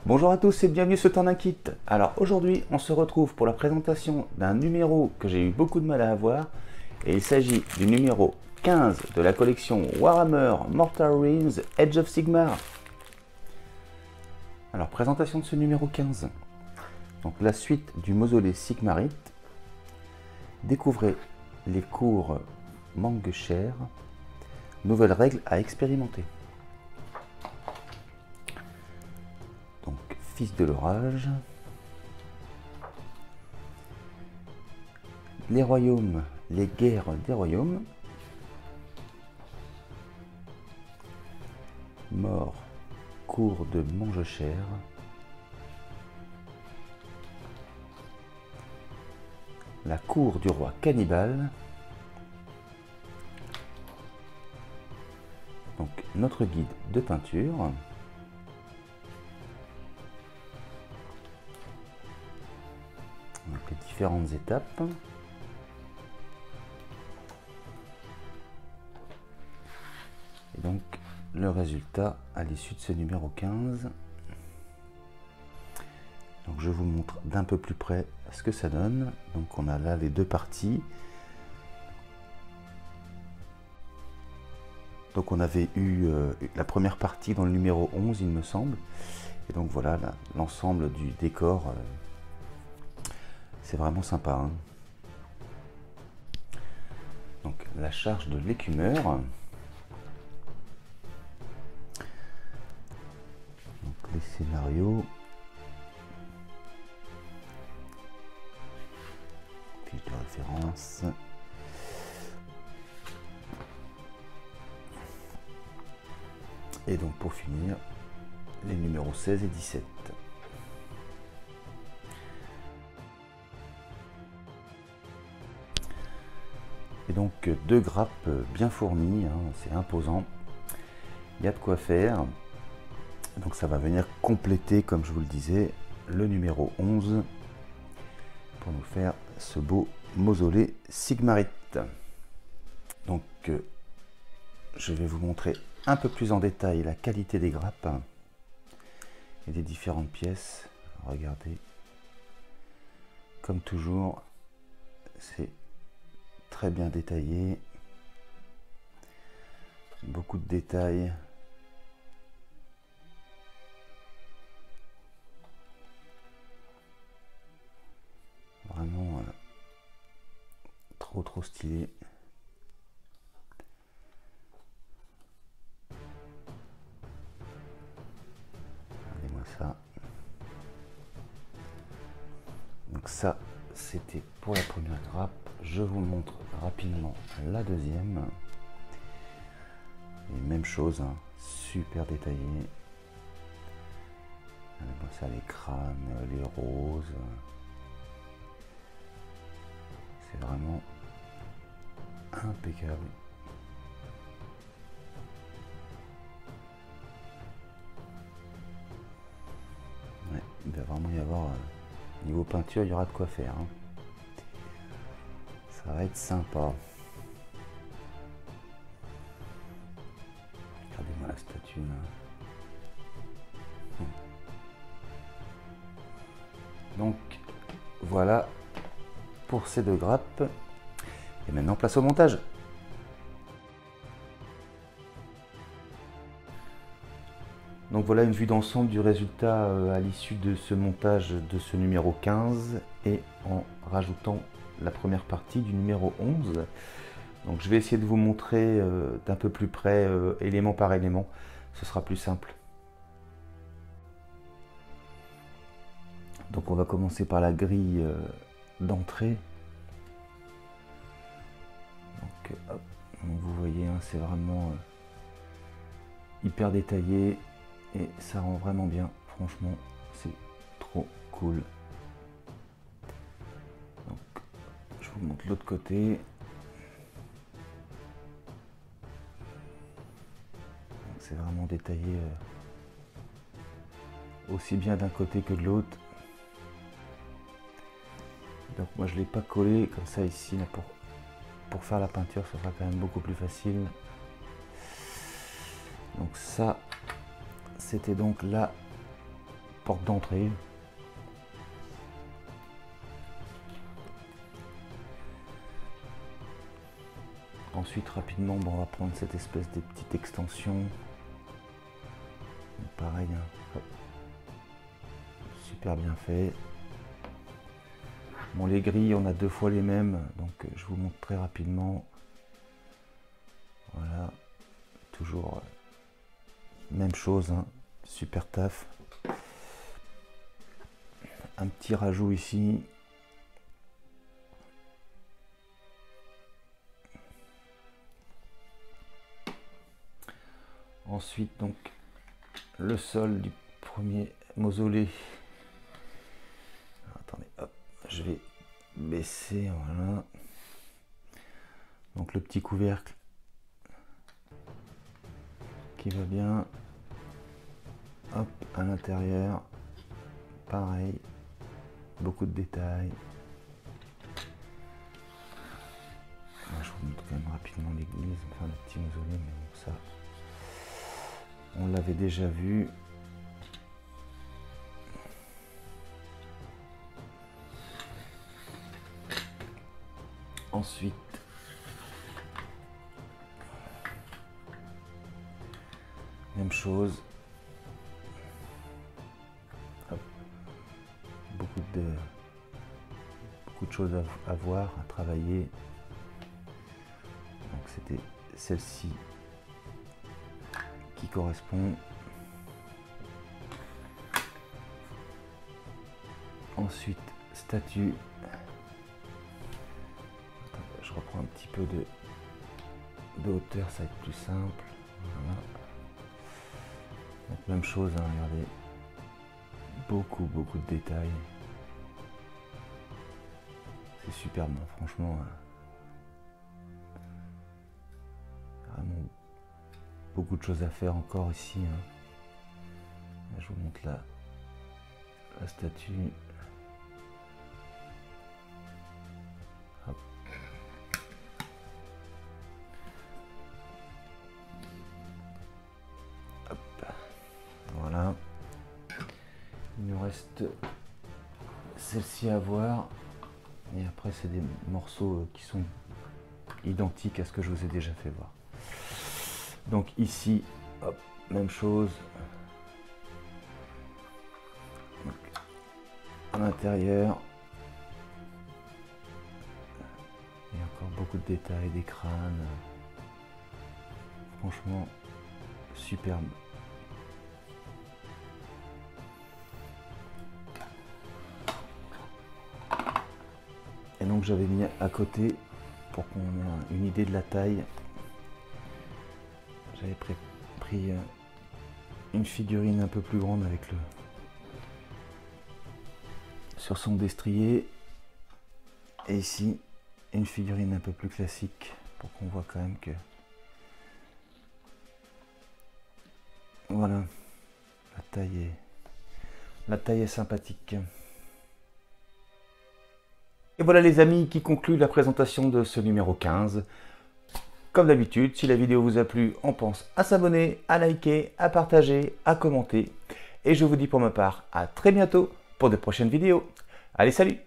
Bonjour à tous et bienvenue sur Turn Kit. Alors aujourd'hui on se retrouve pour la présentation d'un numéro que j'ai eu beaucoup de mal à avoir et il s'agit du numéro 15 de la collection Warhammer Mortal Realms Age of Sigmar. Alors présentation de ce numéro 15. Donc la suite du mausolée Sigmarite. Découvrez les cours Manguecher. Nouvelles règles à expérimenter. Donc Fils de l'orage. Les royaumes, les guerres des royaumes. Mort, cour de Manguecher. La cour du roi cannibale. Donc notre guide de peinture. Donc les différentes étapes. Et donc le résultat à l'issue de ce numéro 15. Donc je vous montre d'un peu plus près ce que ça donne. Donc on a là les deux parties. Donc on avait eu la première partie dans le numéro 11 il me semble. Et donc voilà l'ensemble du décor. C'est vraiment sympa. Hein. Donc la charge de l'écumeur. Donc les scénarios. Fiche de référence. Et donc pour finir, les numéros 16 et 17. Et donc deux grappes bien fournies, hein, c'est imposant. Il y a de quoi faire. Donc ça va venir compléter, comme je vous le disais, le numéro 11 pour nous faire ce beau mausolée Sigmarite. Donc je vais vous montrer un peu plus en détail la qualité des grappes et des différentes pièces. Regardez, comme toujours, c'est très bien détaillé, beaucoup de détails. Vraiment trop stylé. Regardez-moi ça. Donc ça, c'était pour la première grappe. Je vous montre rapidement la deuxième. Et même chose, hein, super détaillé. Regardez-moi ça, les crânes, les roses. C'est vraiment impeccable. Ouais, il va vraiment y avoir, niveau peinture, il y aura de quoi faire. Hein. Ça va être sympa. Regardez-moi la statue. Donc, voilà pour ces deux grappes. Et maintenant, place au montage. Donc voilà une vue d'ensemble du résultat à l'issue de ce montage de ce numéro 15 et en rajoutant la première partie du numéro 11. Donc je vais essayer de vous montrer d'un peu plus près, élément par élément. Ce sera plus simple. Donc on va commencer par la grille d'entrée. Donc, hop, vous voyez, hein, c'est vraiment hyper détaillé et ça rend vraiment bien. Franchement, c'est trop cool. Donc, je vous montre l'autre côté. C'est vraiment détaillé aussi bien d'un côté que de l'autre. Donc moi je ne l'ai pas collé comme ça ici là, pour faire la peinture, ce sera quand même beaucoup plus facile. Donc ça, c'était donc la porte d'entrée. Ensuite, rapidement, bon, on va prendre cette espèce de petite extension. Donc, pareil, hein. Super bien fait. Bon, les grilles, on a 2 fois les mêmes, donc je vous montre très rapidement. Voilà, toujours même chose, hein. Super taf. Un petit rajout ici. Ensuite, donc, le sol du premier mausolée. Alors, attendez, hop, je vais baisser, voilà. Donc, le petit couvercle qui va bien. Hop, à l'intérieur, pareil, beaucoup de détails. Je vous montre quand même rapidement l'église, enfin le petit mausolée, mais bon, ça, on l'avait déjà vu. Ensuite, même chose. Hop. Beaucoup de choses à voir, à travailler. Donc c'était celle-ci qui correspond. Ensuite, statue. Je reprends un petit peu de hauteur, ça va être plus simple. Voilà. Donc même chose, hein, regardez. Beaucoup de détails. C'est superbe, hein, franchement. Vraiment beaucoup de choses à faire encore ici, hein. Là, je vous montre la statue. Hop. Hop. Voilà. Il nous reste celle-ci à voir. Et après, c'est des morceaux qui sont identiques à ce que je vous ai déjà fait voir. Donc ici, hop, même chose. Donc, à l'intérieur, il y a encore beaucoup de détails, des crânes. Franchement, superbe. Et donc j'avais mis à côté, pour qu'on ait une idée de la taille, j'avais pris une figurine un peu plus grande avec sur son destrier, et ici une figurine un peu plus classique pour qu'on voit quand même que voilà, la taille est sympathique. Et voilà les amis qui conclut la présentation de ce numéro 15. Comme d'habitude, si la vidéo vous a plu, on pense à s'abonner, à liker, à partager, à commenter. Et je vous dis pour ma part à très bientôt pour de prochaines vidéos. Allez, salut!